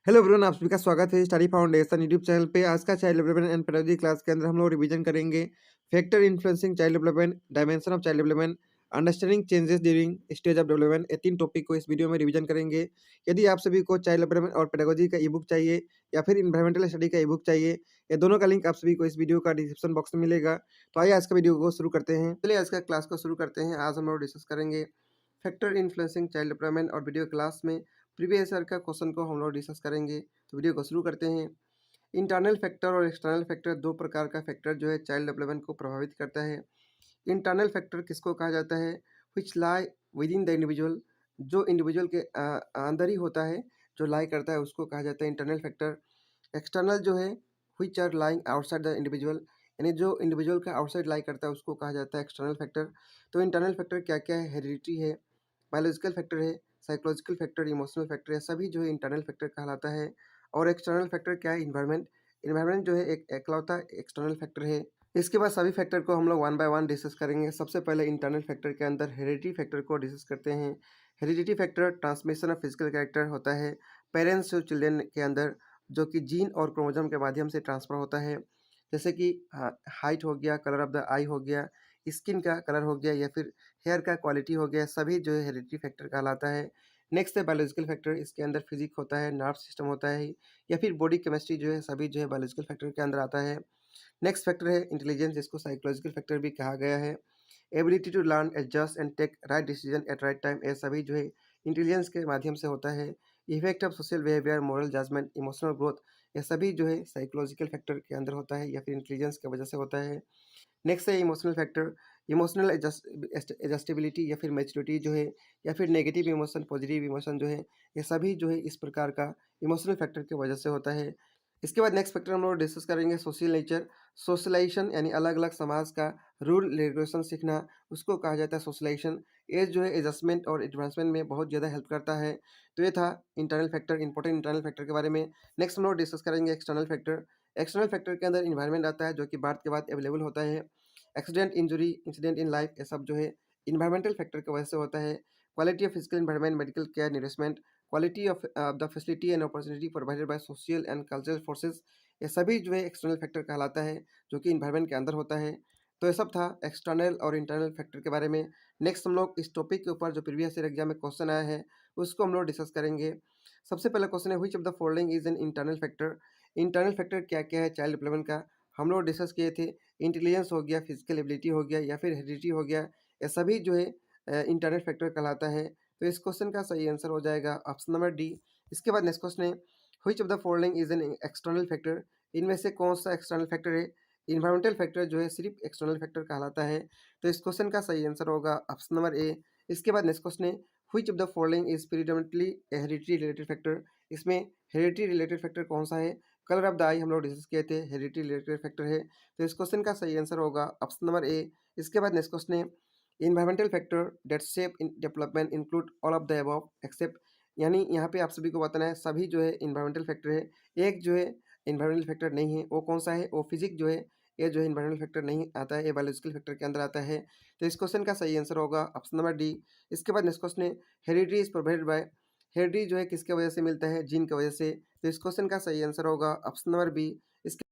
Hello everyone, आप सभी का स्वागत है स्टडी फाउंडेशन यूट्यूब चैनल पे। आज का child development and pedagogy class के अंदर हम लोग रिवीजन करेंगे factor influencing child development, dimension of child development, understanding changes during stage of development. ये 3 टॉपिक को इस वीडियो में रिवीजन करेंगे। यदि आप सभी को चाइल्ड डेवलपमेंट और पेडागोजी का ई बुक चाहिए या फिर इन्वायरमेंटल स्टडी का ई बुक चाहिए, ये दोनों का लिंक आप सभी को इस वीडियो का डिस्क्रिप्शन बॉक्स में मिलेगा। तो आइए आज का वीडियो को शुरू करते हैं। चलिए आज का क्लास को शुरू करते हैं। आज हम लोग डिस्कस करेंगे फैक्टर इन्फ्लुएंसिंग चाइल्ड डेवलपमेंट और वीडियो क्लास में प्रीवियस ईयर का क्वेश्चन को हम लोग डिस्कस करेंगे। तो वीडियो को शुरू करते हैं। इंटरनल फैक्टर और एक्सटर्नल फैक्टर, दो प्रकार का फैक्टर जो है चाइल्ड डेवलपमेंट को प्रभावित करता है। इंटरनल फैक्टर किसको कहा जाता है? Which lie with in the individual, जो इंडिविजुअल के अंदर ही होता है, जो लाई करता है उसको कहा जाता है इंटरनल फैक्टर। एक्सटर्नल जो है which are lying outside the individual, यानी जो इंडिविजुअल का आउटसाइड लाई करता है उसको कहा जाता है एक्सटर्नल फैक्टर। तो इंटरनल फैक्टर क्या क्या है? हेरिडिटी है, बायोलॉजिकल फैक्टर है, साइकोलॉजिकल फैक्टर, इमोशनल फैक्टर है, सभी जो है इंटरनल फैक्टर कहलाता है। और एक्सटर्नल फैक्टर क्या है? इन्वायरमेंट। इन्वायरमेंट जो है एक एकलौता एक्सटर्नल फैक्टर है। इसके बाद सभी फैक्टर को हम लोग वन बाय वन डिस्कस करेंगे। सबसे पहले इंटरनल फैक्टर के अंदर हेरिडिटी फैक्टर को डिस्कस करते हैं। Heredity factor transmission of physical character होता है पेरेंट्स टू चिल्ड्रन के अंदर, जो कि जीन और क्रोमोसोम के माध्यम से ट्रांसफर होता है। जैसे कि हाइट हो गया, कलर ऑफ द आई हो गया, स्किन का कलर हो गया, या फिर हेयर का क्वालिटी हो गया, सभी जो है हेरिडिटी फैक्टर कहलाता है। नेक्स्ट है बायोलॉजिकल फैक्टर। इसके अंदर फिजिक होता है, नर्व सिस्टम होता है, या फिर बॉडी केमिस्ट्री जो है, सभी जो है बायोलॉजिकल फैक्टर के अंदर आता है। नेक्स्ट फैक्टर है इंटेलिजेंस, जिसको साइकोलॉजिकल फैक्टर भी कहा गया है। Ability to learn, adjust and take right decision at right time, ये सभी जो है इंटेलिजेंस के माध्यम से होता है। Effect of social behaviour, moral judgement, emotional growth, ये सभी जो है साइकोलॉजिकल फैक्टर के अंदर होता है या फिर इंटेलिजेंस की वजह से होता है। नेक्स्ट है इमोशनल फैक्टर। इमोशनल एडजस्टेबिलिटी या फिर मैच्योरिटी जो है, या फिर नेगेटिव इमोशन, पॉजिटिव इमोशन जो है, ये सभी जो है इस प्रकार का इमोशनल फैक्टर की वजह से होता है। इसके बाद नेक्स्ट फैक्टर हम लोग डिस्कस करेंगे सोशल नेचर। सोशलाइजेशन यानी अलग अलग समाज का रूल रेगुलेशन सीखना, उसको कहा जाता है सोशलाइजेशन। एज जो है एडजस्टमेंट और एडवांसमेंट में बहुत ज़्यादा हेल्प करता है। तो ये था internal factor, important internal factor के बारे में। नेक्स्ट हम लोग डिस्कस करेंगे एक्सटर्नल फैक्टर। एक्सटर्नल फैक्टर के अंदर इन्वायरमेंट आता है, जो कि बर्थ के बाद अवेलेबल होता है। Accident, injury, incident in life, ये सब जो है इन्वायरमेंटल फैक्टर की वजह से होता है। Quality of physical environment, medical care, nourishment, quality of the facility and opportunity provided by social and cultural forces, ये सभी जो है एक्सटर्नल फैक्टर कहलाता है, जो कि इन्वायरमेंट के अंदर होता है। तो ये सब था एक्सटर्नल और इंटरनल फैक्टर के बारे में। नेक्स्ट हम लोग इस टॉपिक के ऊपर जो प्रीवियस ईयर एग्जाम में क्वेश्चन आया है उसको हम लोग डिस्कस करेंगे। सबसे पहला क्वेश्चन है which of the following is an internal factor. Internal factor क्या क्या है चाइल्ड डेवलपमेंट का, हम लोग डिस्कस किए थे। इंटेलिजेंस हो गया, फिजिकल एबिलिटी हो गया, या फिर हेरिडिटी हो गया, ये सभी जो है इंटरनल फैक्टर कहलाता है। तो इस क्वेश्चन का सही आंसर हो जाएगा ऑप्शन नंबर डी। इसके बाद नेक्स्ट क्वेश्चन है which of the following is an external factor. इनमें से कौन सा एक्सटर्नल फैक्टर है? इन्वायरमेंटल फैक्टर जो है सिर्फ एक्सटर्नल फैक्टर कहलाता है। तो इस क्वेश्चन का सही आंसर होगा ऑप्शन नंबर ए। इसके बाद नेक्स्ट क्वेश्चन है which of the following is predominantly heredity related factor. इसमें हेरिडिटी रिलेटेड फैक्टर कौन सा है? कलर ऑफ द आई हम लोग डिस्कस किए थे, हेरिडिटी रिलेटेड फैक्टर है। तो इस क्वेश्चन का सही आंसर होगा ऑप्शन नंबर ए। इसके बाद नेक्स्ट क्वेश्चन है environmental factor that shape in development include all of the above except, यानी यहाँ पे आप सभी को बताना है सभी जो है इन्वायरमेंटल फैक्टर है, एक जो है इन्वायरमेंटल फैक्टर नहीं है, वो कौन सा है? वो फिजिक जो है, ये जो है इन्वायरमेंटल फैक्टर नहीं आता है, ये बायोलॉजिकल फैक्टर के अंदर आता है। तो इस क्वेश्चन का सही आंसर होगा ऑप्शन नंबर डी। इसके बाद नेक्स्ट क्वेश्चन है heredity is provided by, heredity जो है किसके वजह से मिलता है? जीन की वजह से। तो इस क्वेश्चन का सही आंसर होगा ऑप्शन नंबर बी।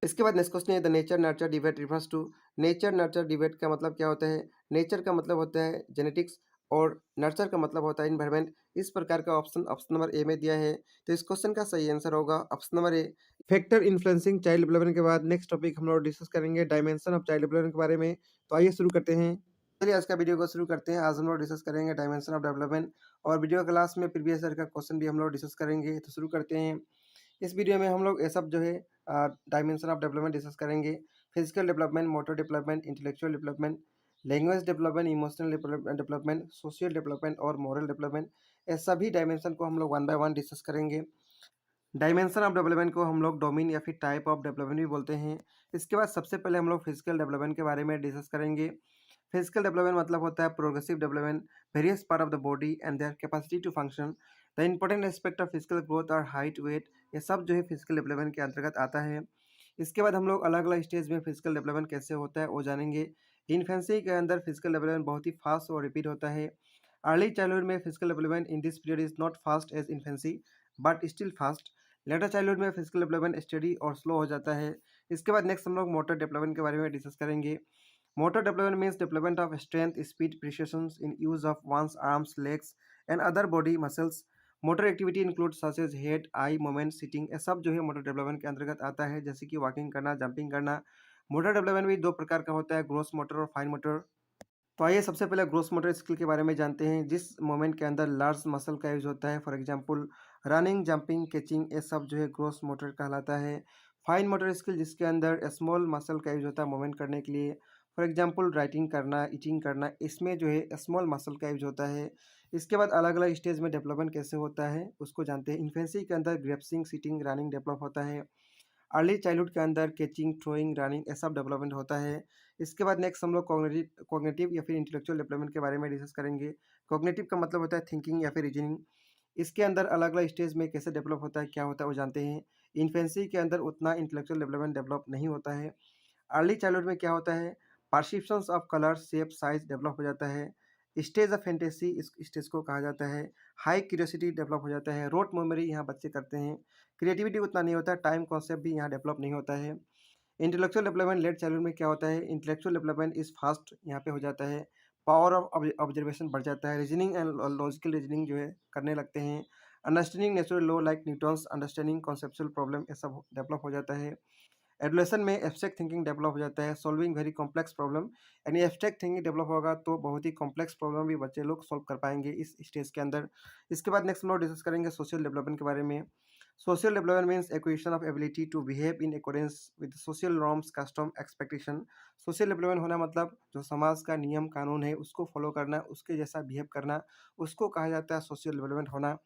इसके बाद नेक्स्ट क्वेश्चन है the nature nurture debate refers to. Nature nurture debate का मतलब क्या होता है? नेचर का मतलब होता है जेनेटिक्स, और नर्चर का मतलब होता है इन्वायरमेंट। इस प्रकार का ऑप्शन ऑप्शन नंबर ए में दिया है। तो इस क्वेश्चन का सही आंसर होगा option number A. Factor influencing child development के बाद नेक्स्ट टॉपिक हम लोग डिस्कस करेंगे डायमेंशन ऑफ चाइल्ड डेवलपमेंट के बारे में। तो आइए शुरू करते हैं। चलिए आज का वीडियो को शुरू करते हैं। आज हम लोग डिस्कस करेंगे डायमेंशन ऑफ डेवलपमेंट, और वीडियो क्लास में प्रीवियस ईयर का क्वेश्चन भी हम लोग डिस्कस करेंगे। तो शुरू करते हैं। इस वीडियो में हम लोग ये सब जो है डायमेंशन ऑफ डेवलपमेंट डिस्कस करेंगे। Physical development, motor development, intellectual development, language development, emotional development, social development और मॉरल डेवलपमेंट, ये सभी डायमेंशन को हम लोग वन बाय वन डिस्कस करेंगे। डायमेंशन ऑफ डेवलपमेंट को हम लोग डोमेन या फिर टाइप ऑफ डेवलपमेंट भी बोलते हैं। इसके बाद सबसे पहले हम लोग फिजिकल डेवलपमेंट के बारे में डिस्कस करेंगे। फिजिकल डेवलपमेंट मतलब होता है progressive development, various part of the body and their capacity to function. The important aspect of physical growth और हाइट, वेट, ये सब जो है फिजिकल डेवलपमेंट के अंतर्गत आता है। इसके बाद हम लोग अलग अलग स्टेज में फिजिकल डेवलपमेंट कैसे होता है वो जानेंगे। इन्फेंसी के अंदर फिजिकल डेवलपमेंट बहुत ही फास्ट और रिपीट होता है। अर्ली चाइल्डहुड में physical development in this period is not fast as infancy but still fast. Later childhood में फिजिकल डेवलपमेंट स्टडी और स्लो हो जाता है। इसके बाद नेक्स्ट हम लोग मोटर डेवलपमेंट के बारे में डिस्कस करेंगे। Motor development means development of strength, speed, precision in use of one's arms, legs and other body muscles. Motor activity include such as head, eye movement, sitting, ये सब जो है मोटर डेवलपमेंट के अंतर्गत आता है, जैसे कि वॉकिंग करना, जंपिंग करना। मोटर डेवलपमेंट भी दो प्रकार का होता है, ग्रोस मोटर और फाइन मोटर। तो आइए सबसे पहले ग्रोस मोटर स्किल के बारे में जानते हैं, जिस मोमेंट के अंदर लार्ज मसल का यूज होता है। For example running, jumping, catching, ये सब जो है ग्रोस मोटर कहलाता है। फाइन मोटर स्किल जिसके अंदर स्मॉल मसल का यूज होता है मूवमेंट करने के लिए। फॉर एग्जांपल राइटिंग करना, ईटिंग करना, इसमें जो है स्मॉल मसल का यूज होता है। इसके बाद अलग अलग स्टेज में डेवलपमेंट कैसे होता है उसको जानते हैं। इन्फेंसी के अंदर ग्रेप्सिंग, सिटिंग, रनिंग डेवलप होता है। अर्ली चाइल्डहुड के अंदर कैचिंग, थ्रोइंग, रनिंग, ये सब डेवलपमेंट होता है। इसके बाद नेक्स्ट हम लोग कॉग्निटिव या फिर इंटेलेक्चुअल डेवलपमेंट के बारे में डिस्कस करेंगे। कॉग्निटिव का मतलब होता है थिंकिंग या फिर रीजनिंग। इसके अंदर अलग अलग स्टेज में कैसे डेवलप होता है, क्या होता है वो जानते हैं। इन्फेंसी के अंदर उतना इंटेलेक्चुअल डेवलपमेंट डेवलप नहीं होता है। अर्ली चाइल्डहुड में क्या होता है, perceptions of colour, shape, size develop हो जाता है। स्टेज ऑफ फैंटेसी इस स्टेज को कहा जाता है। हाई क्यूरियोसिटी डेवलप हो जाता है। रोट मेमोरी यहाँ बच्चे करते हैं। क्रिएटिविटी उतना नहीं होता है। टाइम कॉन्सेप्ट भी यहाँ डेवलप नहीं होता है। इंटेलेक्चुअल डेवलपमेंट लेट चाइल्डहुड में क्या होता है, इंटेलेक्चुअल डेवलपमेंट इज फास्ट यहाँ पे हो जाता है। पावर ऑफ ऑब्जर्वेशन बढ़ जाता है। रीजनिंग एंड लॉजिकल रीजनिंग जो है करने लगते हैं। Understanding natural law like Newton's, understanding conceptual problem, ये सब डेवलप हो जाता है। एडोलेशन में एब्स्ट्रैक्ट थिंकिंग डेवलप हो जाता है, सॉल्विंग वेरी कॉम्प्लेक्स प्रॉब्लम। यानी एब्स्ट्रैक्ट थिंकिंग डेवलप होगा तो बहुत ही कॉम्प्लेक्स प्रॉब्लम भी बच्चे लोग सॉल्व कर पाएंगे इस स्टेज के अंदर। इसके बाद नेक्स्ट हम लोग डिस्कस करेंगे सोशल डेवलपमेंट के बारे में। Social development means acquisition of ability to behave in accordance with social norms, custom, expectation. Social development होना मतलब जो समाज का नियम कानून है उसको फॉलो करना, उसके जैसा बिहेव करना, उसको कहा जाता है सोशल डेवलपमेंट होना।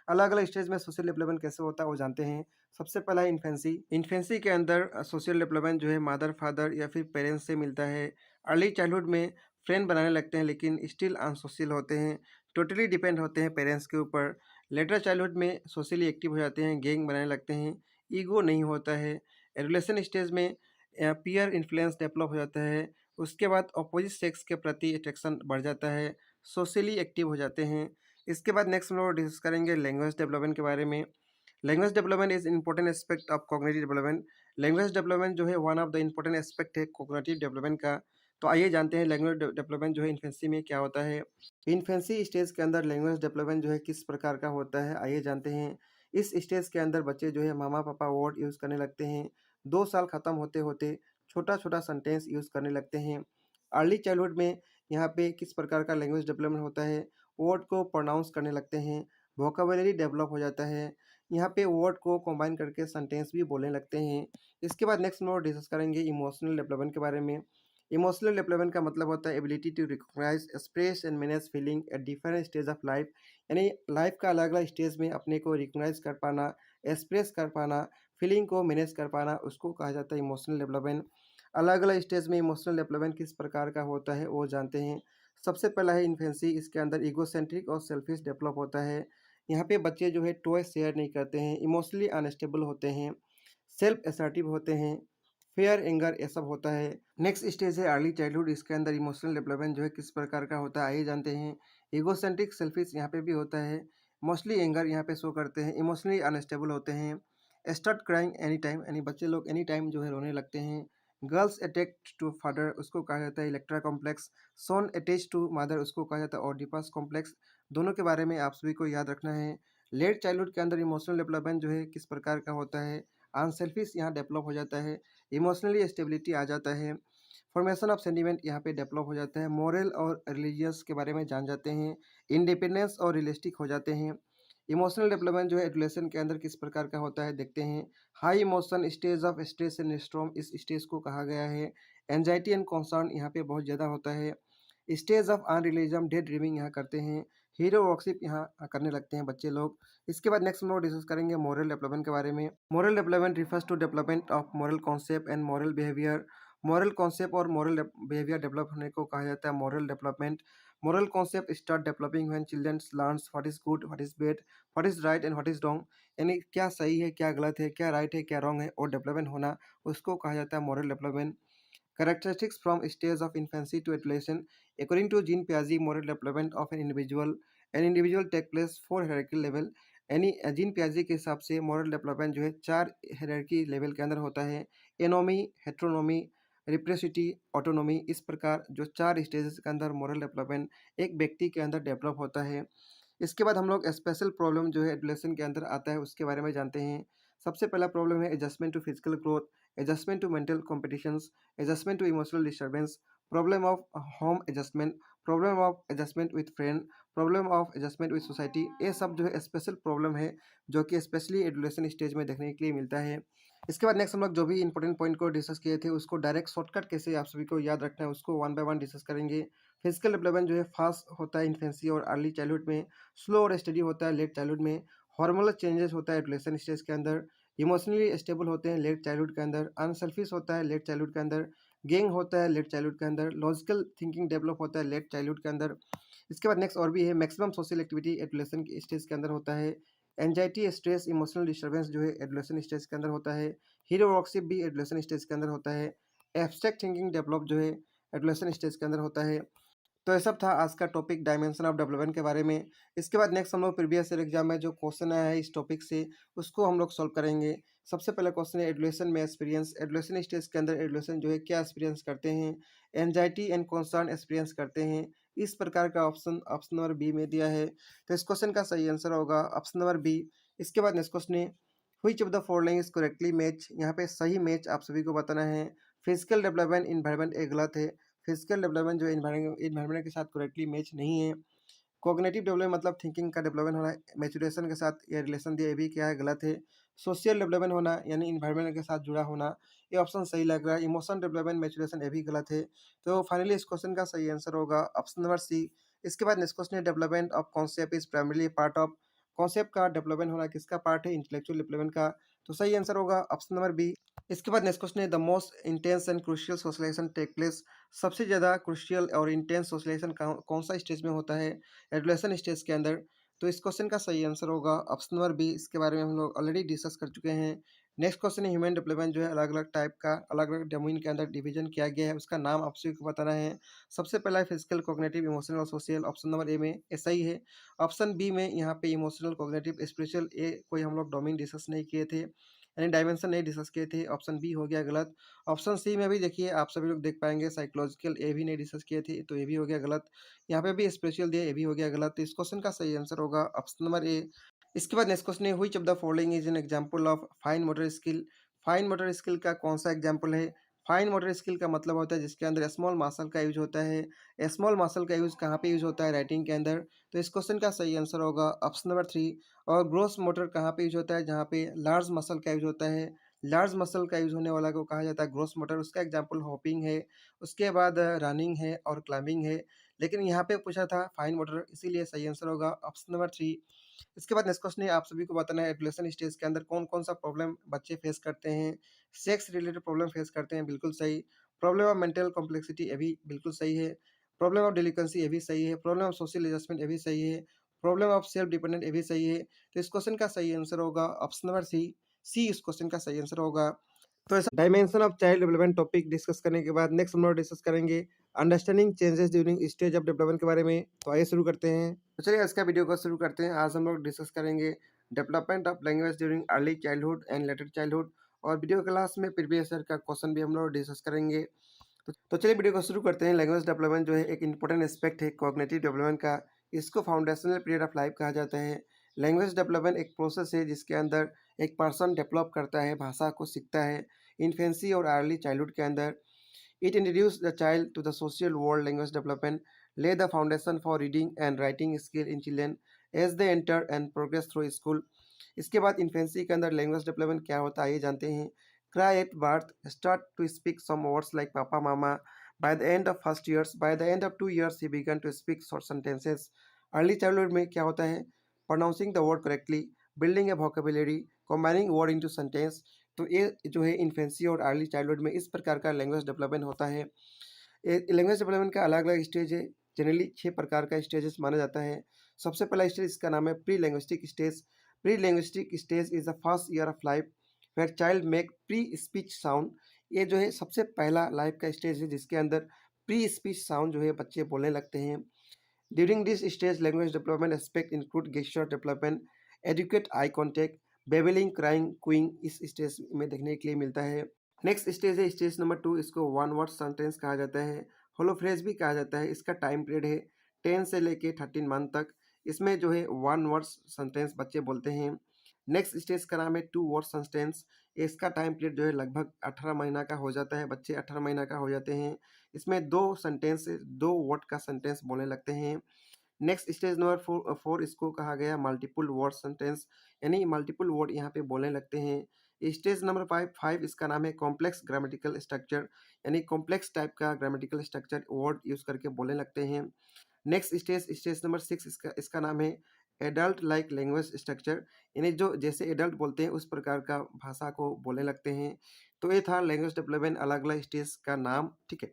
अलग अलग स्टेज में सोशल डेवलपमेंट कैसे होता है वो जानते हैं। सबसे पहला है इन्फेंसी। इन्फेंसी के अंदर सोशल डेवलपमेंट जो है मदर, फादर या फिर पेरेंट्स से मिलता है। अर्ली चाइल्डहुड में फ्रेंड बनाने लगते हैं लेकिन स्टिल अनसोशल होते हैं, टोटली डिपेंड होते हैं पेरेंट्स के ऊपर। लेटर चाइल्डहुड में सोशली एक्टिव हो जाते हैं, गैंग बनाने लगते हैं, ईगो नहीं होता है। एडोलेशन स्टेज में पीयर इन्फ्लुएंस डेवलप हो जाता है। उसके बाद अपोजिट सेक्स के प्रति अट्रैक्शन बढ़ जाता है, सोशली एक्टिव हो जाते हैं। इसके बाद नेक्स्ट हम लोग डिस्कस करेंगे लैंग्वेज डेवलपमेंट के बारे में। Language development is important aspect of cognitive development. Language development जो है one of the important aspect है कॉग्निटिव डेवलपमेंट का। तो आइए जानते हैं लैंग्वेज डेवलपमेंट जो है इन्फेंसी में क्या होता है। इन्फेंसी स्टेज के अंदर लैंग्वेज डेवलपमेंट जो है किस प्रकार का होता है आइए जानते हैं। इस स्टेज के अंदर बच्चे जो है मामा पापा वर्ड यूज़ करने लगते हैं। 2 साल ख़त्म होते होते छोटा छोटा सेंटेंस यूज़ करने लगते हैं। अर्ली चाइल्डहुड में यहाँ पे किस प्रकार का लैंग्वेज डेवलपमेंट होता है, वर्ड को प्रोनाउंस करने लगते हैं, वोकेबलरी डेवलप हो जाता है। यहाँ पे वर्ड को कंबाइन करके सेंटेंस भी बोलने लगते हैं। इसके बाद नेक्स्ट हम लोग डिस्कस करेंगे इमोशनल डेवलपमेंट के बारे में। इमोशनल डेवलपमेंट का मतलब होता है ability to recognise, express and manage feeling at different stage of life. यानी लाइफ का अलग अलग स्टेज में अपने को रिकॉग्नाइज कर पाना, एक्सप्रेस कर पाना, फीलिंग को मैनेज कर पाना, उसको कहा जाता है इमोशनल डेवलपमेंट। अलग अलग स्टेज में इमोशनल डेवलपमेंट किस प्रकार का होता है वो जानते हैं। सबसे पहला है इन्फेंसी। इसके अंदर ईगोसेंट्रिक और सेल्फिश डेवलप होता है। यहाँ पे बच्चे जो है टॉय शेयर नहीं करते हैं, इमोशनली अनस्टेबल होते हैं, सेल्फ असर्टिव होते हैं, फेयर, एंगर, ये सब होता है। नेक्स्ट स्टेज है अर्ली चाइल्डहुड। इसके अंदर इमोशनल डेवलपमेंट जो है किस प्रकार का होता है आइए जानते हैं। ईगोसेंट्रिक, सेल्फिश यहाँ पे भी होता है, मोस्टली एंगर यहाँ पे शो करते हैं, इमोशनली अनस्टेबल होते हैं, स्टार्ट क्राइंग एनी टाइम, यानी बच्चे लोग एनी टाइम जो है रोने लगते हैं। गर्ल्स अटैक्ड टू फादर, उसको कहा जाता है Electra complex. Son attach to mother, उसको कहा जाता है ओडिपस कॉम्प्लेक्स। दोनों के बारे में आप सभी को याद रखना है। लेट चाइल्डहुड के अंदर इमोशनल डेवलपमेंट जो है किस प्रकार का होता है, अनसेल्फिश यहाँ डेवलप हो जाता है, इमोशनली स्टेबिलिटी आ जाता है, फॉर्मेशन ऑफ सेंटिमेंट यहाँ पे डेवलप हो जाता है, मॉरल और रिलीजियस के बारे में जान जाते हैं, इंडिपेंडेंस और रियलिस्टिक हो जाते हैं। इमोशनल डेवलपमेंट जो है एडोलेशन के अंदर किस प्रकार का होता है देखते हैं। High emotion stage of stress and storm, इस स्टेज को कहा गया है। एंजाइटी एंड कॉन्सर्न यहाँ पे बहुत ज़्यादा होता है। स्टेज ऑफ अनरियलिज्म, डे ड्रीमिंग यहाँ करते हैं, हीरो वर्शिप यहाँ करने लगते हैं बच्चे लोग। इसके बाद नेक्स्ट हम लोग डिस्कस करेंगे मॉरल डेवलपमेंट के बारे में। Moral development refers to development of moral concept and moral behaviour. Moral concept और मॉरल बिहेवियर डेवलप होने को कहा जाता है moral development. Moral concept start developing when children learns what is good, what is bad, what is right and what is wrong. यानी क्या सही है, क्या गलत है, क्या राइट है, क्या रॉन्ग है, और डेवलपमेंट होना, उसको कहा जाता है moral development. Characteristics from stage of infancy to adolescence. According to Jean Piaget, moral development of an individual take place 4 hierarchical level. यानी जीन पियाजे के हिसाब से मॉरल डेवलपमेंट जो है 4 हायरार्की लेवल के अंदर होता है। एनोमी, हेटेरोनोमी, रेसिप्रोसिटी, ऑटोनोमी, इस प्रकार जो 4 स्टेजेस के अंदर मॉरल डेवलपमेंट एक व्यक्ति के अंदर डेवलप होता है। इसके बाद हम लोग स्पेशल प्रॉब्लम जो है एडोलेशन के अंदर आता है उसके बारे में जानते हैं। सबसे पहला प्रॉब्लम है adjustment to physical growth, adjustment to mental competitions, adjustment to emotional disturbance, problem of home adjustment, problem of adjustment with friend, problem of adjustment with society. ये सब जो है स्पेशल प्रॉब्लम है जो कि स्पेशली एडोलेशन स्टेज में देखने के लिए मिलता है। इसके बाद नेक्स्ट हम लोग जो भी इंपॉर्टेंट पॉइंट को डिस्कस किए थे उसको डायरेक्ट शॉर्टकट कैसे आप सभी को याद रखना है उसको वन बाय वन डिस्कस करेंगे। फिजिकल डेवलपमेंट जो है फास्ट होता है इन्फेंसी और अर्ली चाइल्डहुड में, स्लो और स्टडी होता है लेट चाइल्डहुड में, हार्मोनल चेंजेस होता है एडोलेशन स्टेज के अंदर, इमोशनली स्टेबल होते हैं लेट चाइल्डहुड के अंदर, अनसेल्फिश होता है लेट चाइल्डहुड के अंदर, गेंग होता है लेट चाइल्डहुड के अंदर, लॉजिकल थिंकिंग डेवलप होता है लेट चाइल्डहुड के अंदर। इसके बाद नेक्स्ट और भी है मैक्सिमम सोशल एक्टिविटी एडोलेशन के स्टेज के अंदर होता है। एंजाइटी, स्ट्रेस, इमोशनल डिस्टर्बेंस जो है एडोलेशन स्टेज के अंदर होता है। हीरो वर्कशिप भी एडोलेशन स्टेज के अंदर होता है। एब्स्ट्रैक्ट थिंकिंग डेवलप जो है एडोलेशन स्टेज के अंदर होता है। तो ये सब था आज का टॉपिक डायमेंशन ऑफ डेवलपमेंट के बारे में। इसके बाद नेक्स्ट हम लोग प्रीवियस ईयर एग्जाम में जो क्वेश्चन आया है इस टॉपिक से उसको हम लोग सॉल्व करेंगे। सबसे पहला क्वेश्चन है एडोलेशन में एक्सपीरियंस, एडोलेशन स्टेज के अंदर एडोलेशन जो है क्या एक्सपीरियंस करते हैं, एंजाइटी एंड कॉन्सर्न एक्सपीरियंस करते हैं। इस प्रकार का ऑप्शन ऑप्शन नंबर बी में दिया है, तो इस क्वेश्चन का सही आंसर होगा ऑप्शन नंबर बी। इसके बाद नेक्स्ट क्वेश्चन है which of the following is correctly match, यहाँ पे सही मैच आप सभी को बताना है। फिजिकल डेवलपमेंट इन्वायरमेंट एक गलत है, फिजिकल डेवलपमेंट जो इन्वायरमेंट के साथ करेक्टली मैच नहीं है। कॉग्निटिव डेवलपमेंट मतलब थिंकिंग का डेवलपमेंट होना मैचुरेशन के साथ ये रिलेशन दिया, ये भी क्या है गलत है। सोशल डेवलपमेंट होना यानी इन्वायरमेंट के साथ जुड़ा होना, ये ऑप्शन सही लग रहा है। इमोशन डेवलपमेंट मैचुरेशन ये भी गलत है। तो फाइनली इस क्वेश्चन का सही आंसर होगा ऑप्शन नंबर सी। इसके बाद नेक्स्ट क्वेश्चन है development of concept is primarily part of, concept का डेवलपमेंट होना किसका पार्ट है, इंटेलेक्चुअल डेवलपमेंट का। तो सही आंसर होगा ऑप्शन नंबर बी। इसके बाद नेक्स्ट क्वेश्चन है the most intense and crucial socialisation take place, सबसे ज़्यादा क्रूशियल और इंटेंस सोशलाइजेशन कौन सा स्टेज में होता है, एडोलेशन स्टेज के अंदर। तो इस क्वेश्चन का सही आंसर होगा ऑप्शन नंबर बी। इसके बारे में हम लोग ऑलरेडी डिस्कस कर चुके हैं। नेक्स्ट क्वेश्चन है ह्यूमन डेवलपमेंट जो है अलग अलग टाइप का अलग अलग डोमेन के अंदर डिवीजन किया गया है, उसका नाम आप सभी को बताना है। सबसे पहला है फिजिकल, कॉग्निटिव, इमोशनल और सोशल। ऑप्शन नंबर ए में ऐसा ही है। ऑप्शन बी में यहाँ पे इमोशनल, कॉग्निटिव, स्पिरिचुअल ये कोई हम लोग डोमेन डिस्कस नहीं किए थे, यानी डायमेंशन नहीं डिस्कस किए थे। ऑप्शन बी हो गया गलत। ऑप्शन सी में भी देखिए आप सभी लोग देख पाएंगे साइकोलॉजिकल ये भी नहीं डिस्कस किए थे, तो ये भी हो गया गलत। यहाँ पे भी स्पिरिचुअल दिया, ये भी हो गया गलत। तो इस क्वेश्चन का सही आंसर होगा ऑप्शन नंबर ए। इसके बाद नेक्स्ट क्वेश्चन है which of the following is an example of fine motor skill, fine motor skill का कौन सा एग्जांपल है। फाइन मोटर स्किल का मतलब होता है जिसके अंदर स्मॉल मसल का यूज होता है। स्मॉल मसल का यूज कहाँ पे यूज होता है, राइटिंग के अंदर। तो इस क्वेश्चन का सही आंसर होगा ऑप्शन नंबर थ्री। और ग्रोस मोटर कहाँ पे यूज होता है, जहाँ पे लार्ज मसल का यूज होता है। लार्ज मसल का यूज होने वाला को कहा जाता है ग्रोस मोटर, उसका एग्जांपल हॉपिंग है, उसके बाद रनिंग है और क्लाइंबिंग है। लेकिन यहाँ पे पूछा था फाइन मोटर, इसीलिए सही आंसर होगा ऑप्शन नंबर थ्री। इसके बाद नेक्स्ट क्वेश्चन है आप सभी को बताना है एडोलेशन स्टेज के अंदर कौन कौन सा प्रॉब्लम बच्चे फेस करते हैं। सेक्स रिलेटेड प्रॉब्लम फेस करते हैं, बिल्कुल सही। प्रॉब्लम ऑफ मेंटल कॉम्प्लेक्सिटी ये भी बिल्कुल सही है। प्रॉब्लम ऑफ डिलिक्वेंसी ये भी सही है। प्रॉब्लम ऑफ सोशल एडजस्टमेंट ये भी सही है। प्रॉब्लम ऑफ सेल्फ डिपेंडेंट ये भी सही है। तो इस क्वेश्चन का सही आंसर होगा ऑप्शन नंबर सी। सी इस क्वेश्चन का सही आंसर होगा। तो ऐसा dimension of child development topic discuss करने के बाद नेक्स्ट हम लोग डिस्कस करेंगे understanding changes during stage of development के बारे में। तो आइए शुरू करते हैं। तो चलिए आज का वीडियो को शुरू करते हैं। आज हम लोग डिस्कस करेंगे development of language during early childhood and later childhood, और वीडियो क्लास में प्रीवियस ईयर का क्वेश्चन भी हम लोग डिस्कस करेंगे। तो चलिए वीडियो को शुरू करते हैं। लैंग्वेज डेवलपमेंट जो है एक इंपॉर्टेंट एस्पेक्ट है कॉग्निटिव डेवलपमेंट का, इसको फाउंडेशनल पीरियड ऑफ लाइफ कहा जाता है। लैंग्वेज डेवलपमेंट एक प्रोसेस है जिसके अंदर एक पर्सन डेवलप करता है, भाषा को सीखता है इन्फेंसी और अर्ली चाइल्डहुड के अंदर। It introduce the child to the social world. Language development lay the foundation for reading and writing skill in children as they enter and progress through school। इसके बाद इन्फेंसी के अंदर language development क्या होता है ये जानते हैं। Cry at birth, start to speak some words like papa mama. By the end of first years, by the end of 2 years he begin to speak short sentences. Early childhood में क्या होता है, pronouncing the word correctly, building a vocabulary, combining word into sentence. तो ये जो है infancy और early childhood में इस प्रकार का लैंग्वेज डेवलपमेंट होता है। लैंग्वेज डेवलपमेंट का अलग अलग स्टेज है, जनरली 6 प्रकार का स्टेजेस माना जाता है। सबसे पहला स्टेज इसका नाम है pre linguistic stage. Pre linguistic stage is the first year of life where child make pre speech sound. ये जो है सबसे पहला लाइफ का स्टेज है जिसके अंदर प्री स्पीच साउंड जो है बच्चे बोलने लगते हैं। During this stage language development aspect include gesture development. Adequate eye contact, babbling, crying, cueing इस स्टेज में देखने के लिए मिलता है। नेक्स्ट स्टेज है स्टेज नंबर 2, इसको वन वर्ड सेंटेंस कहा जाता है, होलो फ्रेज भी कहा जाता है। इसका टाइम पीरियड है 10 से लेके 13 मंथ तक। इसमें जो है वन वर्ड सेंटेंस बच्चे बोलते हैं। नेक्स्ट स्टेज का नाम है टू वर्ड सेंटेंस। इसका टाइम पीरियड जो है लगभग 18 महीना का हो जाता है, बच्चे 18 महीना का हो जाते हैं। इसमें दो वर्ड का सेंटेंस बोलने लगते हैं। नेक्स्ट स्टेज नंबर 4 इसको कहा गया मल्टीपल वर्ड सेंटेंस, यानी मल्टीपल वर्ड यहाँ पे बोलने लगते हैं। स्टेज नंबर 5 इसका नाम है कॉम्प्लेक्स ग्रामेटिकल स्ट्रक्चर, यानी कॉम्प्लेक्स टाइप का ग्रामेटिकल स्ट्रक्चर वर्ड यूज करके बोलने लगते हैं। नेक्स्ट स्टेज नंबर 6 इसका नाम है एडल्ट लाइक लैंग्वेज स्ट्रक्चर, यानी जो जैसे एडल्ट बोलते हैं उस प्रकार का भाषा को बोलने लगते हैं। तो ये था लैंग्वेज डेवलपमेंट अलग अलग स्टेज का नाम, ठीक है।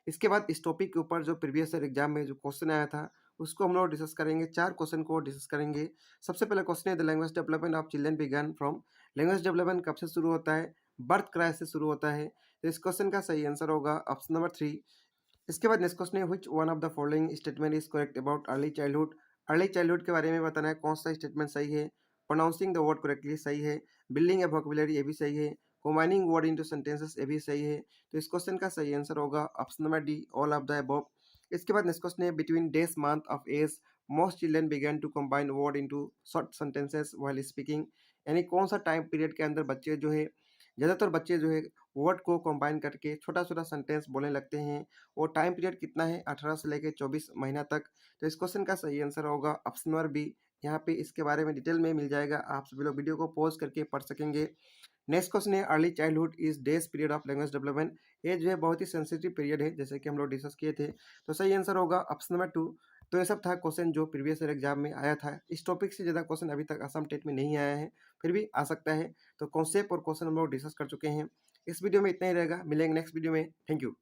इसके बाद इस टॉपिक के ऊपर जो प्रीवियस ईयर एग्जाम में जो क्वेश्चन आया था उसको हम लोग डिस्कस करेंगे। 4 क्वेश्चन को डिस्कस करेंगे। सबसे पहला क्वेश्चन है the language development of children begin from. Language development कब से शुरू होता है? बर्थ क्राई से शुरू होता है। तो इस क्वेश्चन का सही आंसर होगा ऑप्शन नंबर 3। इसके बाद नेक्स्ट क्वेश्चन है which one of the following statement is correct about early childhood. Early childhood के बारे में बताना है कौन सा स्टेटमेंट सही है। प्रोनाउंसिंग द वर्ड करेक्टली सही है। बिल्डिंग ए वोकैबुलरी ये भी सही है। कंबाइनिंग वर्ड इनटू सेंटेंसेस ये भी सही है। तो इस क्वेश्चन का सही आंसर होगा option number D all of the above. इसके बाद नेक्स्ट क्वेश्चन है between days month of age most children begin to combine word into short sentences while speaking, यानी कौन सा टाइम पीरियड के अंदर बच्चे जो है ज़्यादातर बच्चे जो है वर्ड को कंबाइन करके छोटा छोटा सेंटेंस बोलने लगते हैं। वो टाइम पीरियड कितना है? 18 से लेकर 24 महीना तक। तो इस क्वेश्चन का सही आंसर होगा ऑप्शन नंबर बी। यहाँ पे इसके बारे में डिटेल में मिल जाएगा, आप सभी लोग वीडियो को पॉज करके पढ़ सकेंगे। नेक्स्ट क्वेश्चन है early childhood is days period of language development. ये जो है बहुत ही सेंसिटिव पीरियड है, जैसे कि हम लोग डिस्कस किए थे। तो सही आंसर होगा ऑप्शन नंबर 2। तो ये सब था क्वेश्चन जो प्रीवियस ईयर एग्जाम में आया था। इस टॉपिक से ज़्यादा क्वेश्चन अभी तक असम टेट में नहीं आया है, फिर भी आ सकता है। तो कॉन्सेप्ट और क्वेश्चन हम लोग डिस्कस कर चुके हैं। इस वीडियो में इतना ही रहेगा, मिलेंगे नेक्स्ट वीडियो में। Thank you.